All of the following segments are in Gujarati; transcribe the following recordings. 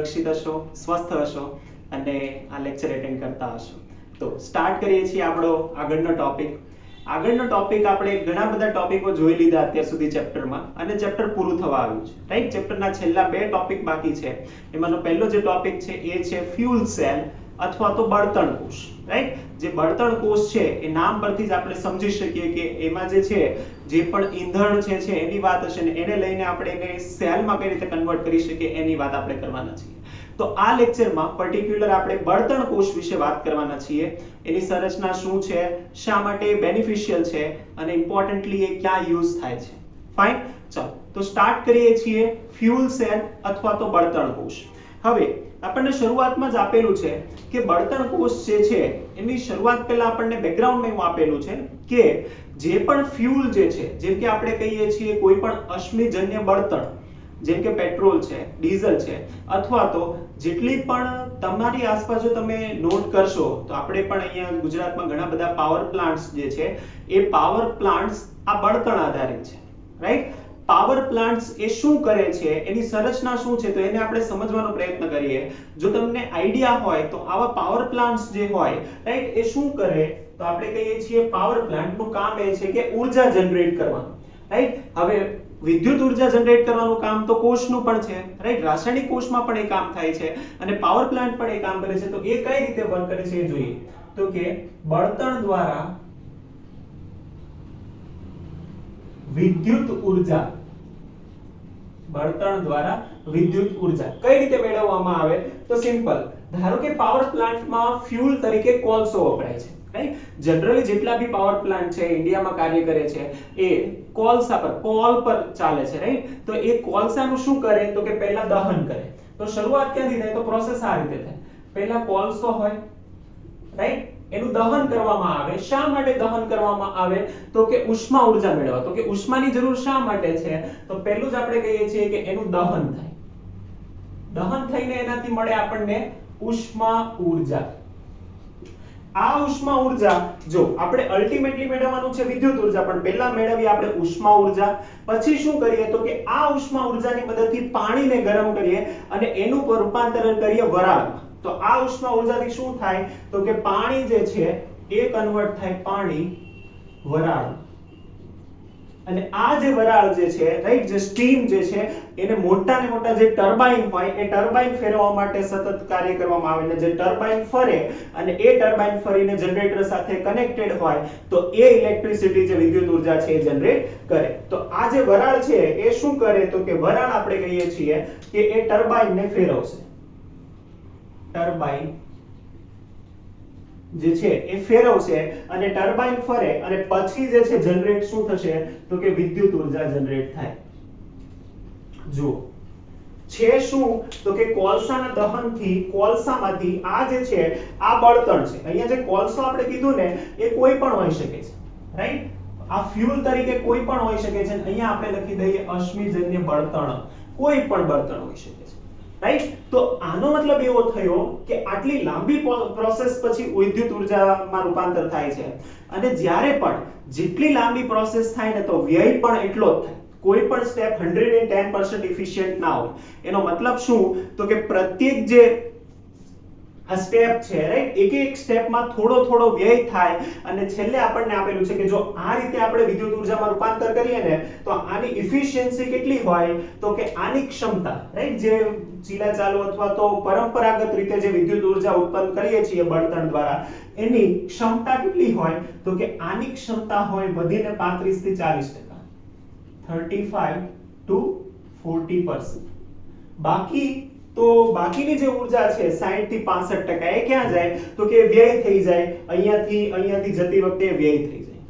સુરક્ષિત હશો, સ્વસ્થ હશો અને આ લેક્ચર એટેન્ડ કરતા હશો. તો સ્ટાર્ટ કરીએ છીએ આપણો આગળનો ટોપિક. આગળનો ટોપિક આપણે ઘણા બધા ટોપિકો જોઈ લીધા અત્યાર સુધી ચેપ્ટરમાં અને ચેપ્ટર પૂરું થવા આવ્યું છે, રાઈટ. ચેપ્ટરના છેલ્લા 2 ટોપિક બાકી છે. એમાંનો પહેલો જે ટોપિક છે એ છે ફ્યુલ સેલ અથવા તો બળતણ કોષ, રાઈટ. જે બળતણ કોષ છે એ નામ પરથી જ આપણે સમજી શકીએ કે એમાં જે છે જે પણ ઈંધણ છે એની વાત હશે ને એને લઈને આપણે એને સેલમાં કઈ રીતે કન્વર્ટ કરી શકીએ એની વાત આપણે કરવાના છીએ. તો આ લેક્ચરમાં પર્ટિક્યુલર આપણે બળતણ કોષ વિશે વાત કરવાના છીએ. એની સંરચના શું છે, શા માટે બેનિફિશિયલ છે અને ઇમ્પોર્ટન્ટલી એ ક્યાં યુઝ થાય છે. ફાઇન, ચાલો તો સ્ટાર્ટ કરીએ છીએ ફ્યુલ સેલ અથવા તો બળતણ કોષ. હવે આપણને શરૂઆતમાં જ આપેલું છે કે બળતણ કોષ જે છે એની શરૂઆત પહેલા આપણને બેકગ્રાઉન્ડમાં એવું આપેલું છે કે જે પણ ફ્યુલ જે છે, જેમ કે આપણે કહીએ છીએ કોઈ પણ અશ્મિજન્ય બળતણ, જેમ કે પેટ્રોલ છે, ડીઝલ છે, અથવા તો જેટલી પણ તમારી આસપાસ જો તમે નોટ કરશો તો આપણે પણ અહીંયા ગુજરાતમાં ઘણા બધા પાવર પ્લાન્ટ્સ જે છે એ પાવર પ્લાન્ટ્સ આ બળતણ આધારિત છે, રાઈટ. પાવર પ્લાન્ટ્સ એ શું કરે છે, એની સંરચના શું છે, તો એને આપણે સમજવાનો પ્રયત્ન કરીએ. જો તમને આઈડિયા હોય તો આવા પાવર પ્લાન્ટ્સ જે હોય, રાઈટ, એ શું કરે તો આપણે કહીએ છીએ પાવર પ્લાન્ટનું કામ એ છે કે ઉર્જા જનરેટ કરવાનું, રાઈટ. હવે વિદ્યુત ઉર્જા જનરેટ કરવાનું કામ તો કોષનું પણ છે, રાઈટ. રાસાયણિક કોષમાં પણ એ કામ થાય છે અને પાવર પ્લાન્ટ પણ એ કામ કરે છે. તો એ કઈ રીતે વર્ક કરે છે એ જોઈએ. તો કે બળતણ દ્વારા વિદ્યુત ઉર્જા, બળતણ દ્વારા વિદ્યુત ઉર્જા કઈ રીતે મેળવવામાં આવે તો સિમ્પલ. ધારો કે પાવર પ્લાન્ટમાં ફ્યુલ તરીકે કોલસો વપરાય છે, રાઈટ. જનરલી જેટલા બી પાવર પ્લાન્ટ છે ઇન્ડિયામાં કાર્ય કરે છે એ કોલસા પર, કોલ પર ચાલે છે, રાઈટ. તો એ કોલસાનું શું કરે તો કે પહેલા દહન કરે. તો શરૂઆત ક્યાંથી થાય તો પ્રોસેસ આ રીતે થાય. પહેલા કોલસો હોય, રાઈટ, એનું દહન કરવામાં આવે. શા માટે દહન કરવામાં આવે તો કે ઉષ્મા ઉર્જા મેળવવા. તો કે ઉષ્માની જરૂર શા માટે છે તો પહેલું જ આપણે કહીએ છીએ કે એનું દહન થાય. દહન થઈને એનાથી મળે આપણને ઉષ્મા ઉર્જા. આ ઉષ્મા ઉર્જા જો આપણે અલ્ટિમેટલી મેળવવાનું છે વિદ્યુત ઉર્જા, પણ પહેલા મેળવીએ આપણે ઉષ્મા ઉર્જા. પછી શું કરીએ તો કે આ ઉષ્મા ઉર્જાની મદદથી પાણીને ગરમ કરીએ અને એનું રૂપાંતરણ કરીએ વરાળમાં. તો આ ઉષ્મા ઉર્જાથી શું થાય તો કે પાણી જે છે એ કન્વર્ટ થાય પાણી વરાળ. અને આ જે વરાળ જે છે, રાઈટ, જે સ્ટીમ જે છે એને મોટા ને મોટા જે ટર્બાઇન હોય એ ટર્બાઇન ફેરવવા માટે સતત કાર્ય કરવામાં આવે. અને જે ટર્બાઇન ફરે અને એ ટર્બાઇન ફરીને જનરેટર સાથે કનેક્ટેડ હોય તો એ ઇલેક્ટ્રિસિટી જે વિદ્યુત ઉર્જા છે એ જનરેટ કરે. તો આ જે વરાળ છે એ શું કરે તો કે વરાળ આપણે કહીએ છીએ કે એ ટર્બાઇનને ફેરવશે. ટર્બાઇન જે છે એ ફેરવશે અને ટર્બાઇન ફરે અને પછી જે છે જનરેટ શું થશે તો કે વિદ્યુત ઉર્જા જનરેટ થાય. જો છે શું તો કે કોલસાના દહનથી, કોલસામાંથી આ જે છે આ બળતણ છે. અહીંયા જે કોલસો આપણે કીધું ને એ કોઈ પણ હોઈ શકે છે, રાઈટ. આ ફ્યુલ તરીકે કોઈ પણ હોઈ શકે છે. અહીંયા આપણે લખી દઈએ અશ્મિજન્ય બળતણ, કોઈ પણ બળતણ હોઈ શકે છે, રાઈટ. તો આનો મતલબ એવો થયો કે આટલી લાંબી પ્રોસેસ પછી વિદ્યુત ઉર્જામાં રૂપાંતર થાય છે. અને જ્યારે પણ જેટલી લાંબી પ્રોસેસ થાય ને તો વ્યય પણ એટલો જ થાય. કોઈ પણ સ્ટેપ 110% ઇફિશિયન્ટ ના હોય. એનો મતલબ શું તો કે પ્રત્યેક જે આ સ્ટેપ છે, રાઈટ, એક એક સ્ટેપમાં થોડો થોડો વ્યય થાય અને છેલ્લે આપણને આપેલું છે કે જો આ રીતે આપણે વિદ્યુત ઉર્જામાં રૂપાંતર કરીએ ને તો આની ઇફિશિયન્સી કેટલી હોય તો કે આની ક્ષમતા, રાઈટ, જે ચીલાચાલુ અથવા તો પરંપરાગત રીતે જે વિદ્યુત ઉર્જા ઉત્પન્ન કરીએ છીએ બળતણ દ્વારા એની ક્ષમતા કેટલી હોય તો કે આની ક્ષમતા હોય વધીને 35 થી 40%, 35 to 40%. બાકી તો બાકીની જે ઉર્જા છે 60 થી 65% એ ક્યાં જાય તો કે વ્યય થઈ જાય. અહીંયાથી જતી વખતે વ્યય થઈ જાય,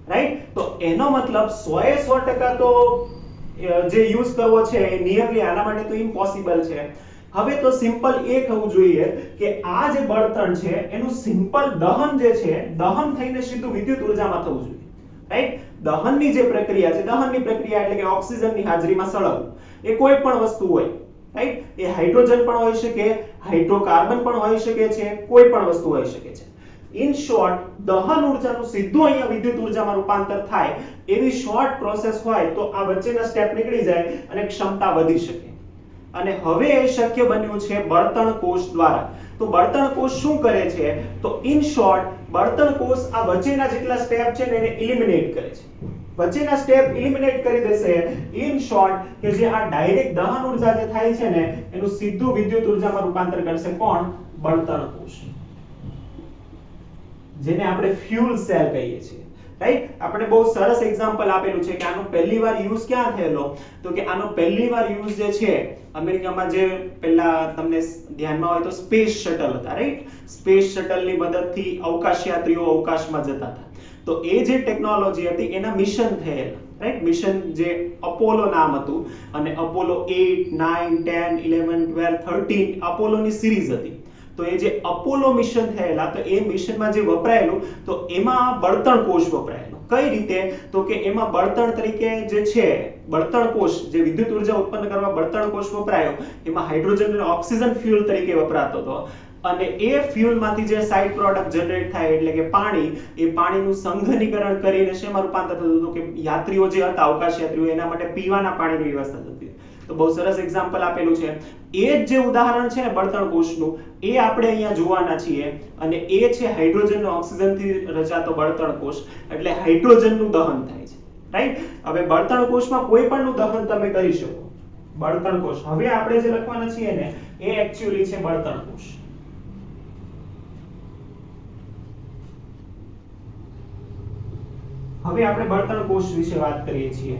રાઈટ. તો એનો મતલબ 100% તો જે યુઝ કરવો છે એ નિયરલી આના માટે તો ઇમ્પોસિબલ છે. હવે તો સિમ્પલ એ થવું જોઈએ કે આ જે બળતણ છે એનું સિમ્પલ દહન જે છે, દહન થઈને સીધું વિદ્યુત ઉર્જામાં થવું જોઈએ, રાઈટ. દહનની જે પ્રક્રિયા છે, દહનની પ્રક્રિયા એટલે કે ઓક્સિજનની હાજરીમાં સળગવું. એ કોઈ પણ વસ્તુ હોય, રાઈટ. એ હાઇડ્રોજન પણ હોઈ શકે, હાઇડ્રોકાર્બન પણ હોઈ શકે છે, કોઈ પણ વસ્તુ હોઈ શકે છે. ઇન શોર્ટ, દહન ઉર્જાનું સીધું અહીંયા વિદ્યુત ઉર્જામાં રૂપાંતર થાય એવી શોર્ટ પ્રોસેસ હોય તો આ વચ્ચેના સ્ટેપ નીકળી જાય અને ક્ષમતા વધી શકે. અને હવે એ શક્ય બન્યું છે બળતણ કોષ દ્વારા. તો બળતણ કોષ શું કરે છે? તો ઇન શોર્ટ બળતણ કોષ આ વચ્ચેના જેટલા સ્ટેપ છે ને એને એલિમિનેટ કરે છે. વચ્ચેના સ્ટેપ એલિમિનેટ કરી દેશે. ઇન શોર્ટ કે જે આ ડાયરેક્ટ દહન ઉર્જા જે થાય છે ને એનું સીધું વિદ્યુત ઉર્જામાં રૂપાંતર કરશે કોણ? બળતણ કોષ, જેને આપણે ફ્યુલ સેલ કહીએ છીએ. રાઈટ? આપણે બહુ સરસ એક્ઝામ્પલ આપેલું છે કે આનો પહેલીવાર યુઝ ક્યાં થયેલો? તો કે આનો પહેલીવાર યુઝ જે છે અમેરિકામાં, જે પહેલા તમને ધ્યાનમાં હોય તો સ્પેસ શટલ હતા. રાઈટ? સ્પેસ શટલની મદદથી અવકાશયાત્રીઓ અવકાશમાં જતા હતા. તો એ જે ટેકનોલોજી હતી એના મિશન થયેલા. રાઈટ? મિશન જે અપોલો નામ હતું, અને અપોલો 8, 9, 10, 11, 12, 13 અપોલોની સિરીઝ હતી. તો એ જે અપોલો મિશન થયેલા, તો એ મિશનમાં જે વપરાયેલું, તો એમાં બળતણ કોષ વપરાયેલો. કઈ રીતે? તો કે એમાં બળતણ તરીકે જે છે બળતણ કોષ, જે વિદ્યુત ઉર્જા ઉત્પન્ન કરવા બળતણ કોષ વપરાયો, એમાં હાઇડ્રોજન અને ઓક્સિજન ફ્યુઅલ તરીકે વપરાતો હતો. અને એ ફ્યુઅલમાંથી જે સાઇડ પ્રોડક્ટ જનરેટ થાય એટલે કે પાણી, એ પાણીનું સંઘનીકરણ કરીને શેમાં રૂપાંતર થતું હતું? કે યાત્રીઓ જે હતા અવકાશયાત્રીઓ એના માટે પીવાના પાણીની વ્યવસ્થા થતી. તો બહુ સરસ એક્ઝામ્પલ આપેલું છે. એ જ જે ઉદાહરણ છે ને બળતણ કોષનું, એ આપણે અહીંયા જોવાના છીએ. અને એ છે હાઇડ્રોજન અને ઓક્સિજનથી રચાતો બળતણ કોષ. એટલે હાઇડ્રોજનનું દહન થાય છે. રાઈટ? હવે બળતણ કોષમાં કોઈ પણનું દહન તમે કરી શકો. બળતણ કોષ, હવે આપણે જે લખવાના છીએ ને એ એક્ચ્યુઅલી છે બળતણ કોષ. હવે આપણે બળતણ કોષ વિશે વાત કરીએ છીએ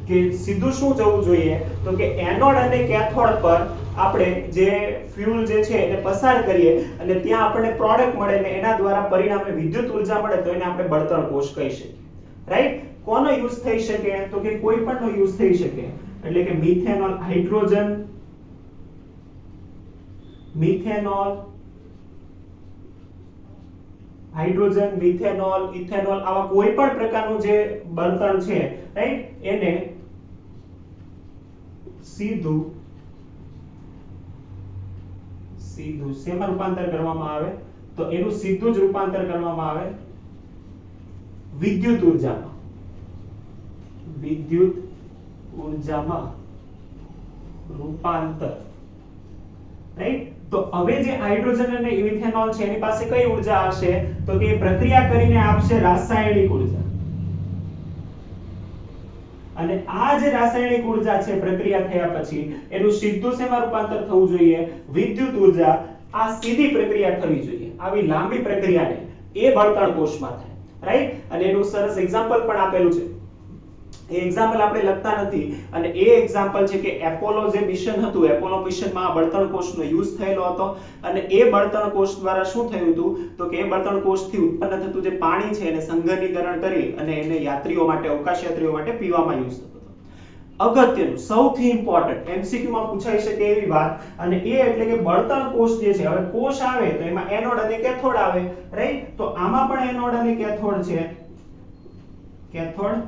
કે સીધું શું જવું જોઈએ? તો કે એનોડ અને કેથોડ પર આપણે જે ફ્યુઅલ જે છે એને પસાર કરીએ અને ત્યાં આપણને પ્રોડક્ટ મળે ને એના દ્વારા પરિણામે વિદ્યુત ઉર્જા મળે, તો એને આપણે બળતણ કોષ કહી શકીએ. રાઈટ? કોનો યુઝ થઈ શકે? તો કે કોઈ પણનો યુઝ થઈ શકે. એટલે કે methanol, hydrogen, methanol, hydrogen, methanol, ethanol, આવા કોઈ પણ પ્રકારનું જે બળતણ છે, રાઈટ, એને સીધું શેમાં રૂપાંતર કરવામાં આવે? તો એનું સીધું જ રૂપાંતર કરવામાં આવે વિદ્યુત ઉર્જામાં. વિદ્યુત ઉર્જામાં રૂપાંતર. રાઈટ? તો હવે જે હાઇડ્રોજન અને મિથેનોલ છે એની પાસે કઈ ઉર્જા હશે? તો કે પ્રક્રિયા કરીને આપશે રાસાયણિક ઉર્જા. અને આ જે રાસાયણિક ઉર્જા છે પ્રક્રિયા થયા પછી એનું સીધું શેમાં રૂપાંતર થવું જોઈએ? વિદ્યુત ઉર્જા. આ સીધી પ્રક્રિયા થવી જોઈએ, આવી લાંબી પ્રક્રિયા નહીં. એ બળતણ કોષમાં થાય. રાઈટ? અને એનું સરસ એક્ઝામ્પલ પણ આપેલું છે. એ એક્ઝામ્પલ આપણે લખતા નથી, અને એ એક્ઝામ્પલ છે કે એપોલો જે મિશન હતું, એપોલો મિશનમાં આ બળતણ કોષનો યુઝ થયેલો હતો. અને એ બળતણ કોષ દ્વારા શું થયું હતું? તો કે એ બળતણ કોષથી ઉત્પન્ન થતું જે પાણી છે એને સંઘનીકરણ કરી અને એને યાત્રીઓ માટે, અવકાશયાત્રીઓ માટે પીવામાં યુઝ થતું. અગત્યનું, સૌથી ઇમ્પોર્ટન્ટ, એમસીક્યુ માં પૂછાઈ શકે એવી વાત, અને એ એટલે કે બળતણ કોષ જે છે, હવે કોષ આવે તો એમાં એનોડ અને કેથોડ આવે. રાઈટ? તો આમાં પણ એનોડ અને કેથોડ છે. Cathode,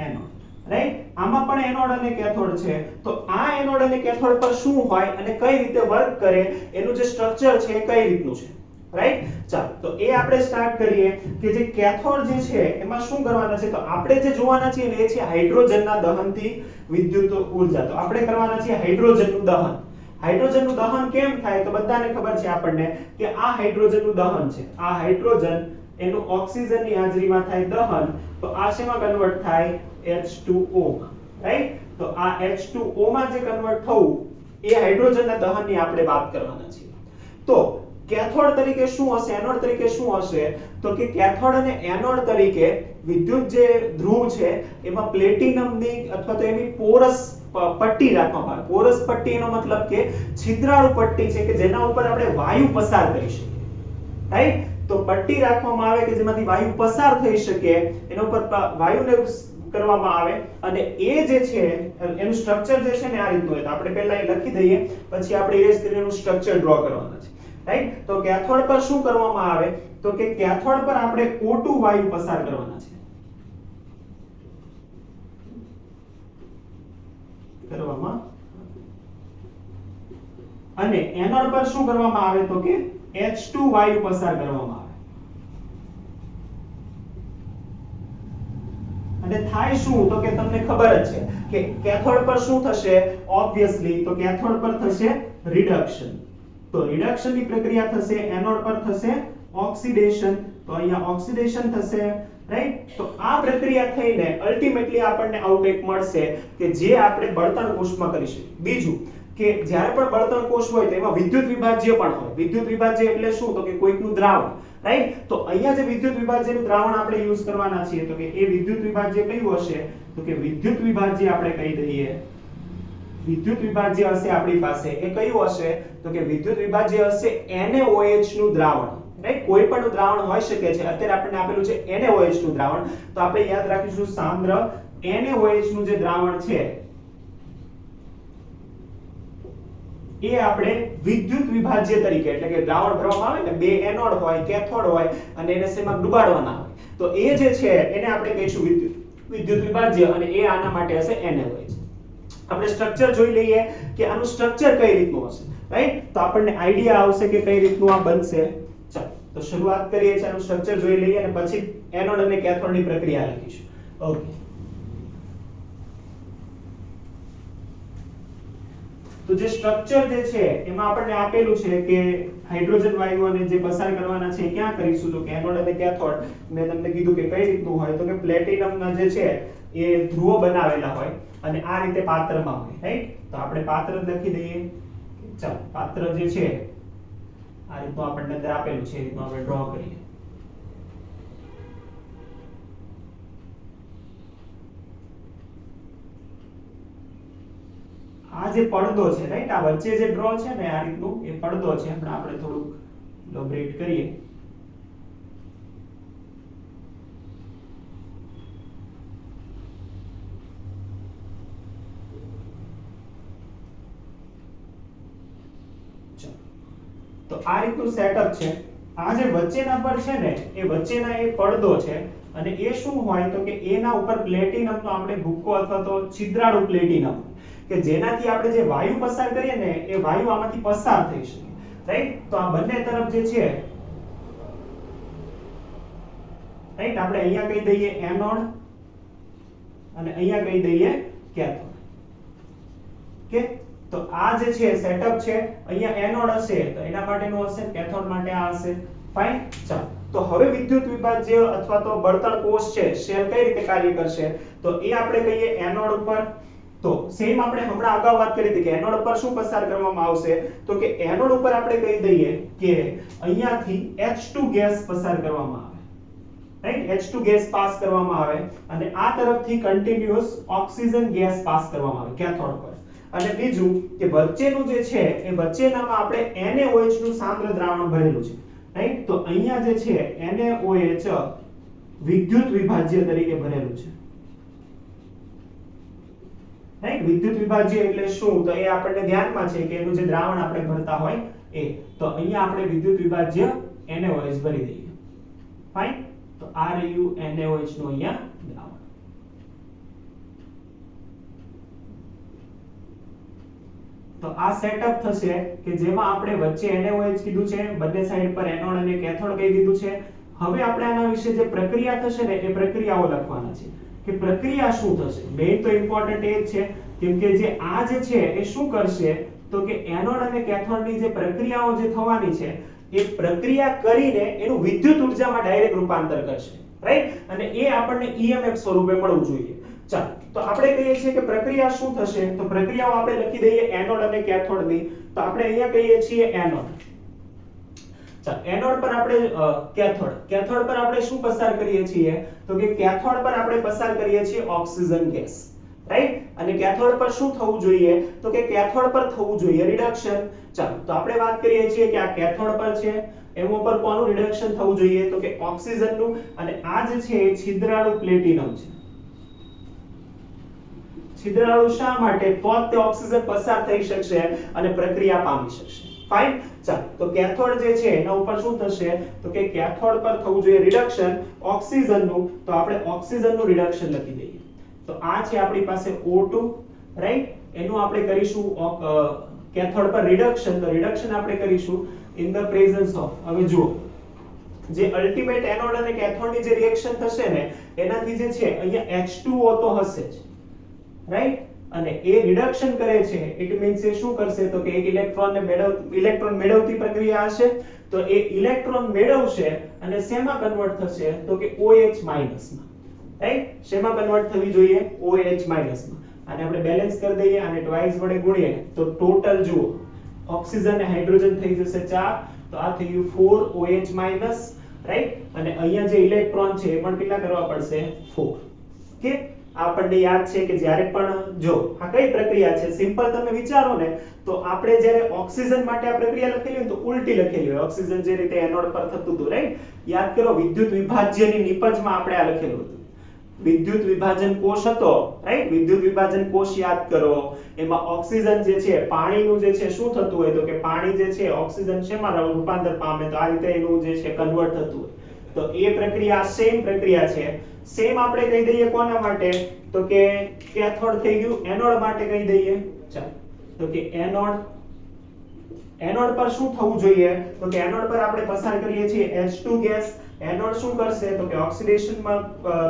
anode. રાઈટ? આમાં પણ એનોડ અને કેથોડ છે. તો આ એનોડ અને કેથોડ પર શું હોય અને કઈ રીતે વર્ક કરે, એનું જે સ્ટ્રક્ચર છે એ કઈ રીતનું છે. રાઈટ? ચાલો, તો એ આપણે સ્ટાર્ટ કરીએ કે જે કેથોડ જે છે એમાં શું કરવાના છે? તો આપણે જે જોવાના છીએ ને એ છે હાઇડ્રોજનના દહનથી વિદ્યુત ઉર્જા. તો આપણે કરવાના છીએ હાઇડ્રોજનનું દહન. હાઇડ્રોજનનું દહન કેમ થાય? તો બધાને ખબર છે આપણને કે આ હાઇડ્રોજનનું દહન છે. આ હાઇડ્રોજન એનું ઓક્સિજનની હાજરીમાં થાય દહન. તો આ શેમાં કન્વર્ટ થાય? H2O માં. રાઈટ? તો આ H2O માં જે કન્વર્ટ થવું, એ હાઇડ્રોજનના દહનની આપણે વાત કરવાના છીએ. તો કેથોડ તરીકે શું હશે? એનોડ તરીકે શું હશે? તો કે કેથોડ અને એનોડ તરીકે વિદ્યુત જે ધ્રુવ છે એમાં પ્લેટિનમની અથવા તો એની પોરસ પટ્ટી રાખવામાં આવે. પોરસ પટ્ટી એનો મતલબ કે છિદ્રાળુ પટ્ટી છે કે જેના ઉપર આપણે વાયુ પસાર કરી શકીએ. રાઈટ? તો પટ્ટી રાખવામાં આવે કે જેમાંથી વાયુ પસાર થઈ શકે, એના ઉપર વાયુને કરવામાં આવે. અને એ જે છે એનું સ્ટ્રક્ચર જે છે ને આ રીતનું હોય. તો આપણે પહેલા એ લખી દઈએ, પછી આપણે ઇરેઝ કરીને એનું સ્ટ્રક્ચર ડ્રો કરવાના છે. રાઈટ? તો કેથોડ પર શું કરવામાં આવે? તો કે કેથોડ પર આપણે O2 વાયુ પસાર કરવાના છે. કરવામાં. અને એનોડ પર શું કરવામાં આવે? તો કે H2 વાયુ પસાર કરવામાં આવે. અને એટલે થાય શું તો કે તમને ખબર જ છે કે કેથોડ પર શું થશે ઓબ્વિયસલી તો કેથોડ પર થશે રિડક્શન તો રિડક્શન ની પ્રક્રિયા થશે એનોડ પર થશે ઓક્સિડેશન તો અહીંયા ઓક્સિડેશન થશે રાઈટ તો આ પ્રક્રિયા થઈને અલ્ટિમેટલી આપણને આવું કંઈક મળશે કે જે આપણે બળતણ કોષમાં કરીશું બીજું કે જ્યારે પણ બળતણ કોષ હોય તો એમાં વિદ્યુત વિભાજ્ય પણ હોય વિદ્યુત વિભાજ્ય એટલે શું તો કે કોઈકનું દ્રાવણ રાઈટ તો અહીંયા જે વિદ્યુત વિભાજ્યનું દ્રાવણ આપણે યુઝ કરવાના છીએ તો કે એ વિદ્યુત વિભાજ્ય કયું હશે તો કે વિદ્યુત વિભાજ્ય આપણે કહી દઈએ વિદ્યુત વિભાજ્ય હશે આપણી પાસે એ કયું હશે તો કે વિદ્યુત વિભાજ્ય હશે NaOH નું દ્રાવણ રાઈટ કોઈ પણ દ્રાવણ હોઈ શકે છે અત્યારે આપણને આપેલું છે NaOH નું દ્રાવણ તો આપણે યાદ રાખીશું સાંદ્ર NaOH નું જે દ્રાવણ છે એ આપણે વિદ્યુત વિભાજ્ય તરીકે એટલે કે દ્રાવણ ભરવામાં આવે ને બે એનોડ હોય કેથોડ હોય અને એને શેમાં ડુબાડવાના હોય તો એ જે છે એને આપણે કહીશું વિદ્યુત વિભાજ્ય અને એ આના માટે હશે NaOH આપણે સ્ટ્રક્ચર જોઈ લઈએ કે આનું સ્ટ્રક્ચર કઈ રીતનું હશે રાઈટ તો આપણને આઈડિયા આવશે કે કઈ રીતનું આ બનશે ચાલો તો શરૂઆત કરીએ છીએ આનું સ્ટ્રક્ચર જોઈ લઈએ અને પછી એનોડ અને કેથોડ ની પ્રક્રિયા લખીશું ઓકે તો જે સ્ટ્રક્ચર જે છે એમાં આપણને આપેલું છે કે હાઇડ્રોજન વાયુઓને જે પસાર કરવાના છે ક્યાં કરીશું તો કે એનોડ અને કેથોડ મેં તમને કીધું કે કઈ રીતનું હોય તો કે પ્લેટિનમના જે છે એ ધ્રુવો બનાવેલા હોય અને આ રીતે પાત્રમાં હોય રાઈટ તો આપણે પાત્ર લખી દઈએ ચાલો પાત્ર જે છે આ રીતનું આપણને અંદર આપેલું છે એ રીતનું આપણે ડ્રો કરીએ આ જે પડદો છે રાઈટ આ વચ્ચે જે ડ્રો છે ને આ રીતનું એ પડદો છે આપણે થોડુંક લોબ્રેટ કરીએ તો આ રીતનું સેટઅપ છે આ જે વચ્ચેના પર છે ને એ વચ્ચેના એ પડદો છે અને એ શું હોય તો કે એના ઉપર પ્લેટિનમનો આપણે ભૂક્કો અથવા તો છિદ્રાળુ પ્લેટિનમ કે જેનાથી આપણે જે વાયુ પસાર કરીએ ને એ વાયુ આમાંથી પસાર થઈ શકે રાઈટ તો આ બંને તરફ જે છે રાઈટ આપણે અહીંયા કહી દઈએ એનોડ અને અહીંયા કહી દઈએ કેથોડ કે તો આ જે છે સેટઅપ છે અહીંયા એનોડ હશે તો એના માટેનું હશે કેથોડ માટે આ હશે ફાઇન ચાલો તો હવે વિદ્યુત વિભાજ્ય અથવા તો બળતણ કોષ છે શેલ કઈ રીતે કાર્ય કરશે તો એ આપણે કહીએ એનોડ ઉપર તો સેમ આપણે હમણાં અગાઉ વાત કરી હતી કે એનોડ ઉપર શું પસાર કરવામાં આવશે તો કે એનોડ ઉપર આપણે કહી દઈએ કે અહીંયાથી H2 ગેસ પસાર કરવામાં આવે રાઈટ H2 ગેસ પાસ કરવામાં આવે અને આ તરફથી કન્ટિન્યુઅસ ઓક્સિજન ગેસ પાસ કરવામાં આવે કેથોડ પર અને બીજું કે વચ્ચેનું જે છે એ વચ્ચેનામાં આપણે NaOH નું સાંદ્ર દ્રાવણ ભરેલું છે રાઈટ તો અહીંયા જે છે NaOH વિદ્યુત વિભાજ્ય તરીકે ભરેલું છે રાઈટ વિદ્યુત વિભાજ્ય એટલે શું તો એ આપણને ધ્યાનમાં છે કે એનું જે દ્રાવણ આપણે ભરતા હોય એ તો અહીંયા આપણે વિદ્યુત વિભાજ્ય NaOH ભરી દઈએ ફાઇન તો આ રહ્યું NaOH નું અહીંયા દ્રાવણ તો આ સેટઅપ થશે કે જેમાં આપણે વચ્ચે NaOH કીધું છે બંને સાઈડ પર એનોડ અને કેથોડ કહી દીધું છે હવે આપણે આના વિશે જે પ્રક્રિયા થશે ને એ પ્રક્રિયાઓ લખવાના છે કે પ્રક્રિયા શું થશે મેઈન તો ઇમ્પોર્ટન્ટ એ જ છે કેમ કે જે આ જે છે એ શું કરશે તો કે એનોડ અને કેથોડની જે પ્રક્રિયાઓ જે થવાની છે એ પ્રક્રિયા કરીને એનું વિદ્યુત ઉર્જામાં ડાયરેક્ટ રૂપાંતર કરશે રાઈટ અને એ આપણને EMF સ્વરૂપે મળવું જોઈએ ચાલો તો આપણે કહીએ છીએ કે પ્રક્રિયા શું થશે તો પ્રક્રિયાઓ આપણે લખી દઈએ એનોડ અને કેથોડની તો આપણે અહીંયા કહીએ છીએ એનોડ ચાલો એનોડ પર આપણે કેથોડ પર આપણે શું પસાર કરીએ છીએ તો કે કેથોડ પર આપણે પસાર કરીએ છીએ ઓક્સિજન ગેસ રાઈટ અને કેથોડ પર શું થવું જોઈએ તો કે કેથોડ પર થવું જોઈએ રિડક્શન ચાલો તો આપણે વાત કરીએ છીએ કે આ કેથોડ પર છે એમાં પર કોનું રિડક્શન થવું જોઈએ તો કે ઓક્સિજનનું અને આ જે છે એ છિદ્રાળુ પ્લેટિનમ છે છિદ્રાળુ શા માટે તો તે ઓક્સિજન પસાર થઈ શકશે અને પ્રક્રિયા પામી શકશે ફાઇન ચાલો તો કેથોડ જે છે એના ઉપર શું થશે તો કે કેથોડ પર થવું જોઈએ રિડક્શન ઓક્સિજનનું તો આપણે ઓક્સિજનનું રિડક્શન લખી દઈએ તો આ છે આપણી પાસે O2 રાઈટ એનું આપણે કરીશું કેથોડ પર રિડક્શન તો રિડક્શન આપણે કરીશું ઇન ધ પ્રેઝન્સ ઓફ હવે જુઓ જે અલ્ટિમેટ એનોડ અને કેથોડની જે રિએક્શન થશે ને એનાથી જે છે અહીંયા H2O તો હશે જ, રાઈટ? અને એ રિડક્શન કરે છે ઇટ મીન્સ એ શું કરશે તો કે એક ઇલેક્ટ્રોન મેળવતી પ્રક્રિયા હશે, તો એ ઇલેક્ટ્રોન મેળવશે અને શેમાં કન્વર્ટ થશે તો કે OH માઈનસ માં, રાઈટ? શેમાં કન્વર્ટ થવી જોઈએ? OH માઈનસ માં. અને આપણે બેલેન્સ કરી દઈએ અને ટ્વાઇસ વડે ગુણીએ તો ટોટલ જુઓ ઓક્સિજન અને હાઇડ્રોજન થઈ જશે 4, તો આ થઈ ગયું 4OH માઈનસ, રાઈટ? અને અહીંયા જે ઇલેક્ટ્રોન છે એ પણ કેટલા કરવા પડશે? 4. ઓકે, આપણને યાદ છે કે જ્યારે પણ જો આ કઈ પ્રક્રિયા છે, સિમ્પલ તમે વિચારો ને તો આપણે જ્યારે ઓક્સિજન માટે આ પ્રક્રિયા લખેલી હોય તો ઉલટી લખેલી હોય. ઓક્સિજન જે રીતે એનોડ પર થતું હતું, રાઈટ? યાદ કરો વિદ્યુત વિભાજ્યની નિપજમાં આપણે આ લખેલું હતું. વિદ્યુત વિભાજન કોષ હતો, રાઈટ? વિદ્યુત વિભાજન કોષ યાદ કરો. એમાં ઓક્સિજન જે છે પાણીનું જે છે શું થતું હોય તો કે પાણી જે છે ઓક્સિજન શેમાં રૂપાંતર પામે, તો આ રીતે એનું જે છે કન્વર્ટ થતું હોય. તો એ પ્રક્રિયા સેમ પ્રક્રિયા છે. સેમ આપણે કહી દઈએ કોના માટે તો કે કેથોડ થઈ ગયું, એનોડ માટે કહી દઈએ. ચાલો તો કે એનોડ પર શું થવું જોઈએ તો કે એનોડ પર આપણે પસાર કરીએ છીએ H2 ગેસ. એનોડ શું કરશે તો કે ઓક્સિડેશનમાં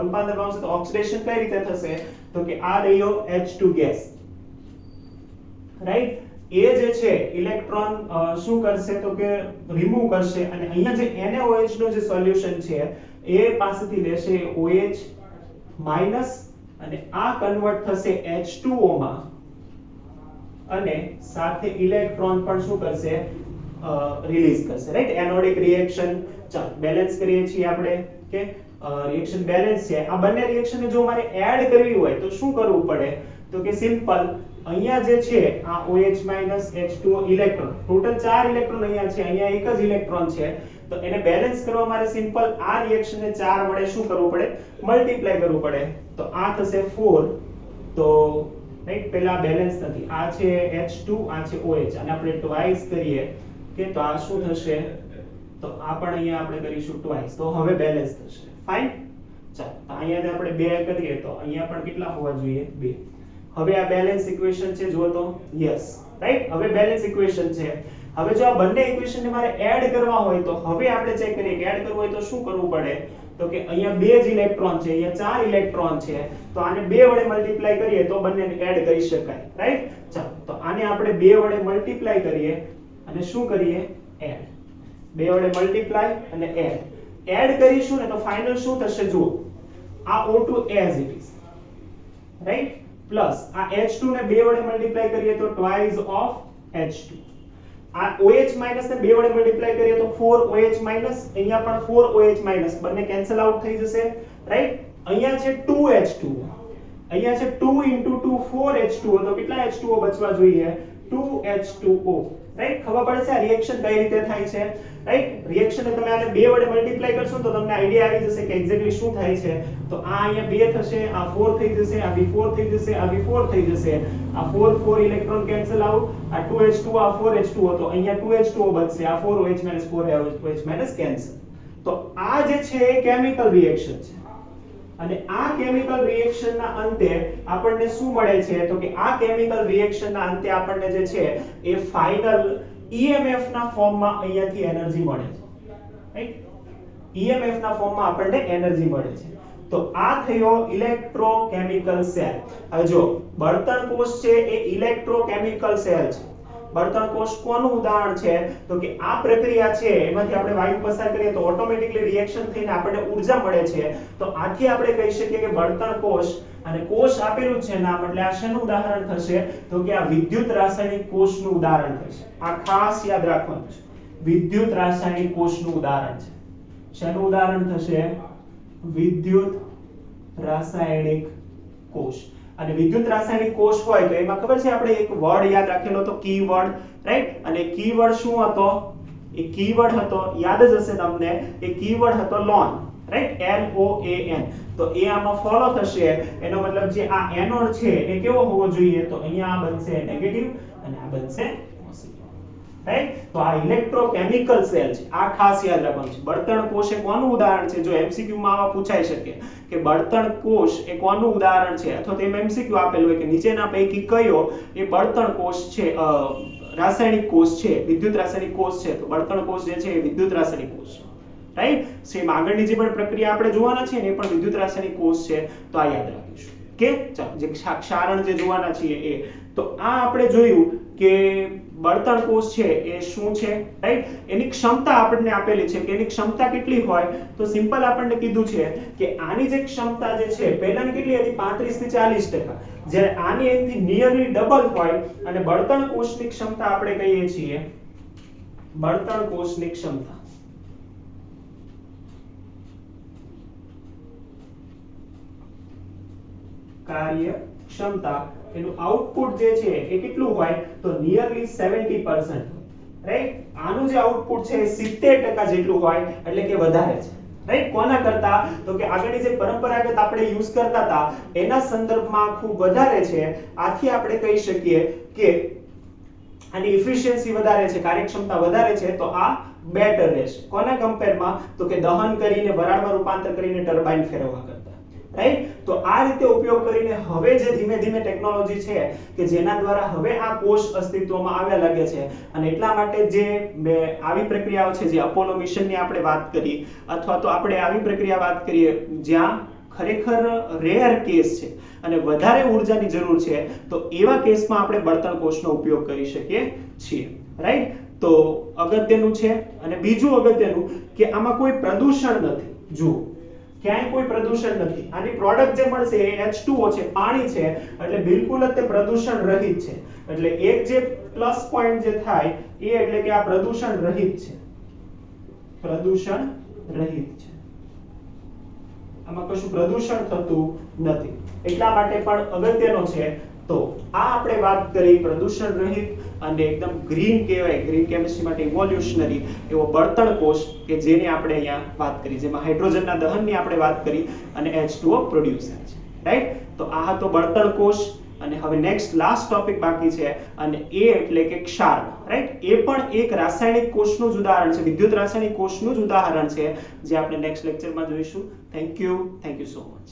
રૂપાંતર પામશે. તો ઓક્સિડેશન કઈ રીતે થશે તો કે આ રહ્યો H2 ગેસ, રાઈટ? એ જે છે ઇલેક્ટ્રોન શું કરશે તો કે રિમૂવ કરશે અને અહીંયા જે NaOH નું જે સોલ્યુશન છે એ પાસેથી લેશે OH માઈનસ અને આ કન્વર્ટ થશે H2O માં અને સાથે ઇલેક્ટ્રોન પણ શું કરશે રિલીઝ કરશે, રાઈટ? એનોડિક રિએક્શન. ચાલો બેલેન્સ કરીએ છીએ આપણે કે રિએક્શન બેલેન્સ છે. આ બંને રિએક્શનને જો મારે એડ કરવી હોય તો શું કરવું પડે તો કે સિમ્પલ અહીંયા જે છે આ OH H2O electron, total 4 electron અહીંયા છે, અહીંયા એક જ ઇલેક્ટ્રોન છે, તો એને બેલેન્સ કરવા માટે સિમ્પલ આ રિએક્શનને 4 વડે શું કરવું પડે? મલ્ટીપ્લાય કરવું પડે. તો આ થશે 4, તો રાઈટ પહેલા બેલેન્સ નથી, આ છે H2 આ છે OH અને આપણે ટ્વાઇસ કરીએ કે તો આ શું થશે તો આ પણ અહીંયા આપણે કરીશું ટ્વાઇસ, તો હવે બેલેન્સ થશે. ફાઇન. ચાલો તો અહીંયા આપણે 2 કરીએ તો અહીંયા પણ કેટલા હોવા જોઈએ? 2. હવે આ બેલેન્સ ઇક્વેશન છે જુઓ તો યસ, રાઈટ? હવે બેલેન્સ ઇક્વેશન છે. હવે જો આ બંને ઇક્વેશનને મારે એડ કરવા હોય તો હવે આપણે ચેક કરીએ કે એડ કરવું હોય તો શું કરવું પડે તો કે અહીંયા 2 જ ઇલેક્ટ્રોન છે, અહીંયા 4 ઇલેક્ટ્રોન છે, તો આને 2 વડે મલ્ટીપ્લાય કરીએ તો બંનેને એડ કરી શકાય, રાઈટ? ચાલો તો આને આપણે 2 વડે મલ્ટીપ્લાય કરીએ અને શું કરીએ? એડ. 2 વડે મલ્ટીપ્લાય અને એડ કરીશું ને તો ફાઇનલ શું થશે જુઓ, આ O2 as it is, right? Plus આ H2 ને 2 વડે મલ્ટીપ્લાય કરીએ તો ટ્વાઇસ ઓફ H2. આ OH માઈનસ ને 2 વડે મલ્ટીપ્લાય કરીએ તો 4OH માઈનસ, અહીંયા પણ 4OH માઈનસ, બંને કેન્સલ આઉટ થઈ જશે, રાઈટ? અહીંયા છે 2H2O, અહીંયા છે 2 * 2 4H2O, તો કેટલા H2O બચવા જોઈએ? 2H2O, right? ખબર પડશે આ રિએક્શન કઈ રીતે થાય છે, રાઈટ? રિએક્શન તમે આને 2 વડે મલ્ટીપ્લાય કરશો તો તમને આઈડિયા આવી જશે કે એક્ઝેક્ટલી શું થાય છે. તો આ અહીંયા 2 થશે, આ 4 થઈ જશે, આ બી 4 થઈ જશે, આ બી 4 થઈ જશે, આ 4 ઇલેક્ટ્રોન કેન્સલ આઉટ, આ 2H2 આ 4H2O, તો અહીંયા 2H2O બચશે, આ 4OH - 4OH - કેન્સલ. તો આ જે છે એ કેમિકલ રિએક્શન છે અને આ કેમિકલ રિએક્શનના અંતે આપણને શું મળે છે તો કે આ કેમિકલ રિએક્શનના અંતે આપણને જે છે એ ફાઇનલ EMF ના ફોર્મમાં અહીંયાથી એનર્જી મળે છે, રાઈટ? EMF ના ફોર્મમાં આપણને એનર્જી મળે છે. તો આ થયો ઇલેક્ટ્રોકેમિકલ સેલ. હવે જો બળતણ કોષ છે એ ઇલેક્ટ્રોકેમિકલ સેલ છે. બળતણ કોષ કોનું ઉદાહરણ છે તો કે આ પ્રક્રિયા છે એમાંથી આપણે વાયુ પસાર કરીએ તો ઓટોમેટિકલી રિએક્શન થઈને આપણને ઊર્જા મળે છે. તો આથી આપણે કહી શકીએ કે બળતણ કોષ અને કોષ આપેલું છે નામ એટલે આ શેનું ઉદાહરણ થશે તો કે આ વિદ્યુત રાસાયણિક કોષનું ઉદાહરણ થશે. આ ખાસ યાદ રાખવાનું છે, વિદ્યુત રાસાયણિક કોષનું ઉદાહરણ છે. શેનું ઉદાહરણ થશે? વિદ્યુત રાસાયણિક કોષ. અને વિદ્યુત રાસાયણિક કોષ હોય તો એમાં ખબર છે આપણે એક વર્ડ યાદ રાખેલો હતો કીવર્ડ, રાઈટ? અને કીવર્ડ શું હતો? એ કીવર્ડ હતો, યાદ જ હશે તમને, એ કીવર્ડ હતો લોન, રાઈટ? LOAN. તો એ આમાં ફોલો થશે, એનો મતલબ જે આ એનોડ છે એ કેવો હોવો જોઈએ તો અહીંયા આ બનશે નેગેટિવ અને આ બનશે પોઝિટિવ, રાઈટ? તો આ ઇલેક્ટ્રોકેમિકલ સેલ છે, આ ખાસ યાદ રાખવાનું છે. બળતણ કોષ એ કોનું ઉદાહરણ છે? જો MCQ માં આવા પૂછાઈ શકે કે બળતણ કોષ એ કોનું ઉદાહરણ છે, અથવા તો એમાં MCQ આપેલું હોય કે નીચેના પૈકી કયો એ બળતણ કોષ છે, રાસાયણિક કોષ છે, વિદ્યુત રાસાયણિક કોષ છે. તો બળતણ કોષ જે છે એ વિદ્યુત રાસાયણિક કોષ છે. રાઈટ. સેમ આગળની જે પણ પ્રક્રિયા આપણે જોવાના છે ને એ પણ વિદ્યુત રાસાયણિક કોષ છે, તો આ યાદ રાખીશું. કે ચાલો જે ક્ષારણ જે જોવાના છીએ એ, તો આ આપણે જોયું કે બળતણ કોષ છે એ શું છે, રાઈટ. એની ક્ષમતા આપણને આપેલી છે કે એની ક્ષમતા કેટલી હોય, તો સિમ્પલ આપણને કીધું છે કે આની જે ક્ષમતા જે છે પહેલાની કેટલી હતી 35 થી 40%, જ્યારે આની એનાથી નિયરલી ડબલ હોય અને બળતણ કોષની ક્ષમતા આપણે કહીએ છીએ બળતણ કોષની ક્ષમતા કાર્યક્ષમતા એનું આઉટપુટ જે છે એ કેટલું હોય, તો નિયરલી 70%, રાઈટ. આનું જે આઉટપુટ છે એ 70% જેટલું હોય, એટલે કે વધારે છે, રાઈટ. કોના કરતા, તો કે આગળની જે પરંપરાગત આપણે યુઝ કરતા હતા એના સંદર્ભમાં ખૂબ વધારે છે. આથી આપણે કહી શકીએ કે આની એફિશિયન્સી વધારે છે, કાર્યક્ષમતા વધારે છે, તો આ બેટર રહેશે. કોના કમ્પેરમાં, તો કે દહન કરીને વરાળમાં રૂપાંતર કરીને ટર્બાઇન ફેરવવા કરતા, રાઈટ. તો આ રીતે ઉપયોગ કરીને હવે જે ધીમે ધીમે ટેકનોલોજી છે કે જેના દ્વારા હવે આ કોષ અસ્તિત્વમાં આવ્યા લાગે છે, અને એટલા માટે જે આવી પ્રક્રિયાઓ છે, જે અપોલો મિશનની આપણે વાત કરી, અથવા તો આપણે આવી પ્રક્રિયા વાત કરીએ જ્યાં ખરેખર રેર કેસ છે અને વધારે ઉર્જાની જરૂર છે, તો એવા કેસમાં આપણે બળતણ કોષનો ઉપયોગ કરી શકીએ છીએ, રાઈટ. તો અગત્યનું છે. અને બીજું અગત્યનું કે આમાં કોઈ પ્રદૂષણ નથી. જુઓ, ક્યાંય કોઈ પ્રદૂષણ નથી. આની પ્રોડક્ટ જે મળશે એ H2O છે, પાણી છે, એટલે બિલકુલ જ તે પ્રદૂષણ રહિત છે. એટલે એક જે પ્લસ પોઈન્ટ જે થાય એ એટલે કે આ પ્રદૂષણ રહિત છે, પ્રદૂષણ રહિત છે. આમાં કશું પ્રદૂષણ થતું નથી, એટલા માટે પણ અગત્યનો છે. તો આ આપણે વાત કરી પ્રદૂષણ રહિત અને એકદમ ગ્રીન કહેવાય, ગ્રીન કેમિસ્ટ્રી માટે ઇવોલ્યુશનરી એવો બળતણ કોષ કે જેની આપણે અહીંયા વાત કરી, જેમાં હાઇડ્રોજનના દહનની આપણે વાત કરી અને H2O પ્રોડ્યુસ થાય છે, રાઈટ. તો આ હતો બળતણ કોષ. અને હવે નેક્સ્ટ લાસ્ટ ટોપિક બાકી છે, અને એ એટલે કે ક્ષારણ, રાઈટ. એ પણ એક રાસાયણિક કોષનું જ ઉદાહરણ છે, વિદ્યુત રાસાયણિક કોષનું જ ઉદાહરણ છે, જે આપણે નેક્સ્ટ લેક્ચરમાં જોઈશું. Thank you so much.